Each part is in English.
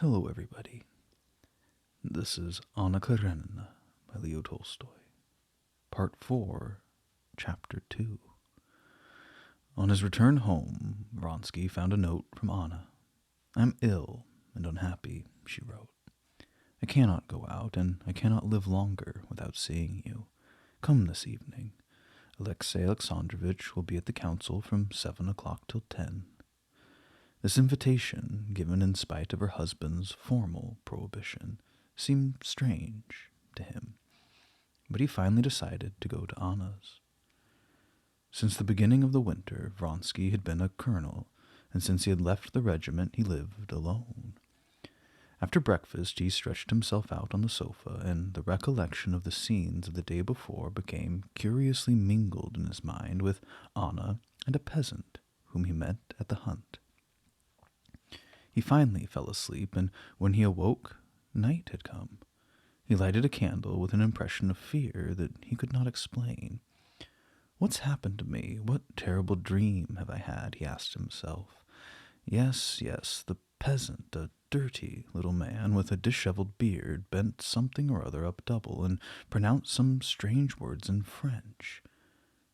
Hello, everybody. This is Anna Karenina by Leo Tolstoy. Part 4, Chapter 2. On his return home, Vronsky found a note from Anna. "I'm ill and unhappy," she wrote. "I cannot go out, and I cannot live longer without seeing you. Come this evening. Alexey Alexandrovitch will be at the council from 7 o'clock till 10. This invitation, given in spite of her husband's formal prohibition, seemed strange to him, but he finally decided to go to Anna's. Since the beginning of the winter, Vronsky had been a colonel, and since he had left the regiment, he lived alone. After breakfast, he stretched himself out on the sofa, and the recollection of the scenes of the day before became curiously mingled in his mind with Anna and a peasant whom he met at the hunt. He finally fell asleep, and when he awoke, night had come. He lighted a candle with an impression of fear that he could not explain. "What's happened to me? What terrible dream have I had?" he asked himself. Yes, the peasant, a dirty little man with a disheveled beard, bent something or other up double and pronounced some strange words in French.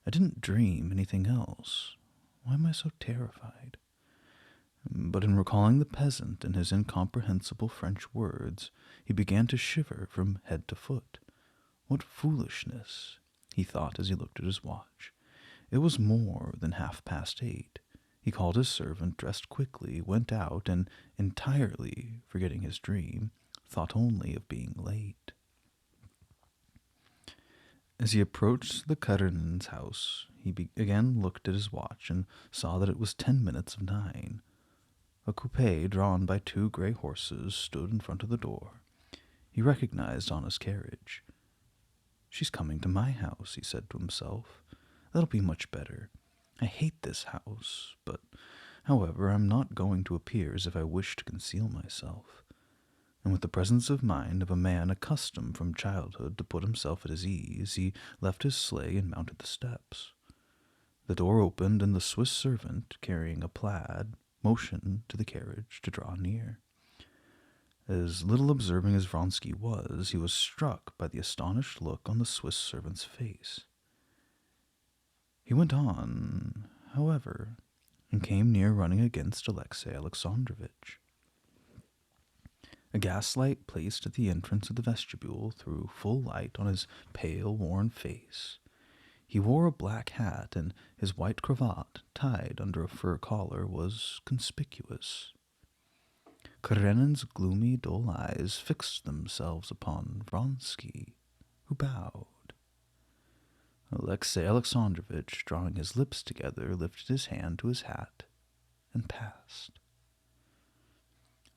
I didn't dream anything else. Why am I so terrified? But in recalling the peasant and his incomprehensible French words, he began to shiver from head to foot. What foolishness, he thought as he looked at his watch. It was more than 8:30. He called his servant, dressed quickly, went out, and, entirely forgetting his dream, thought only of being late. As he approached the Karenin's house, he again looked at his watch and saw that it was 10 minutes of 9. A coupe drawn by 2 gray horses stood in front of the door. He recognized Anna's carriage. "She's coming to my house," he said to himself. "That'll be much better. I hate this house, but, however, I'm not going to appear as if I wish to conceal myself." And with the presence of mind of a man accustomed from childhood to put himself at his ease, he left his sleigh and mounted the steps. The door opened, and the Swiss servant, carrying a plaid, motioned to the carriage to draw near. As little observing as Vronsky was, he was struck by the astonished look on the Swiss servant's face. He went on, however, and came near running against Alexey Alexandrovitch. A gaslight placed at the entrance of the vestibule threw full light on his pale, worn face. He wore a black hat, and his white cravat, tied under a fur collar, was conspicuous. Karenin's gloomy, dull eyes fixed themselves upon Vronsky, who bowed. Alexey Alexandrovitch, drawing his lips together, lifted his hand to his hat and passed.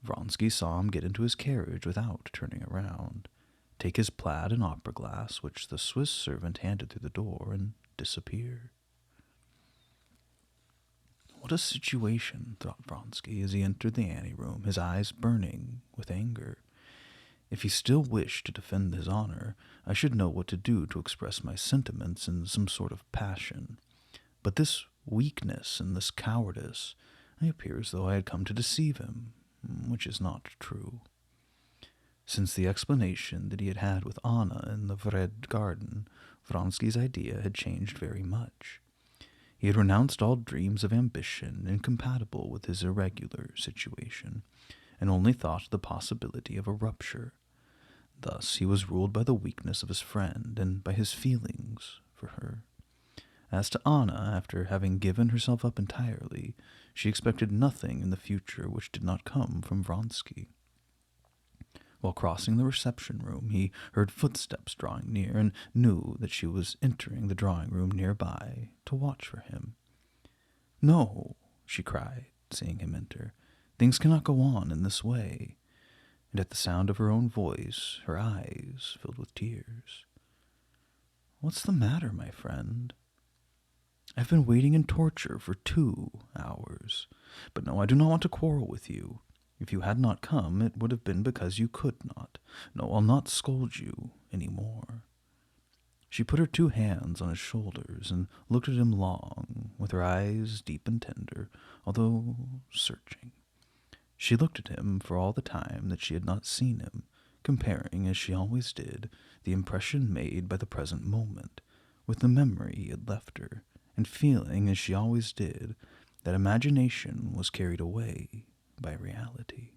Vronsky saw him get into his carriage without turning around, take his plaid and opera glass, which the Swiss servant handed through the door, and disappear. What a situation, thought Vronsky as he entered the anteroom, his eyes burning with anger. If he still wished to defend his honor, I should know what to do to express my sentiments in some sort of passion. But this weakness and this cowardice, I appear as though I had come to deceive him, which is not true. Since the explanation that he had had with Anna in the Vred garden, Vronsky's idea had changed very much. He had renounced all dreams of ambition incompatible with his irregular situation, and only thought of the possibility of a rupture. Thus he was ruled by the weakness of his friend and by his feelings for her. As to Anna, after having given herself up entirely, she expected nothing in the future which did not come from Vronsky. While crossing the reception-room, he heard footsteps drawing near, and knew that she was entering the drawing-room nearby to watch for him. "No," she cried, seeing him enter. "Things cannot go on in this way." And at the sound of her own voice, her eyes filled with tears. "What's the matter, my friend?" "I've been waiting in torture for 2 hours. But no, I do not want to quarrel with you. If you had not come, it would have been because you could not. No, I'll not scold you any more." She put her 2 hands on his shoulders and looked at him long, with her eyes deep and tender, although searching. She looked at him for all the time that she had not seen him, comparing, as she always did, the impression made by the present moment with the memory he had left her, and feeling, as she always did, that imagination was carried away by reality.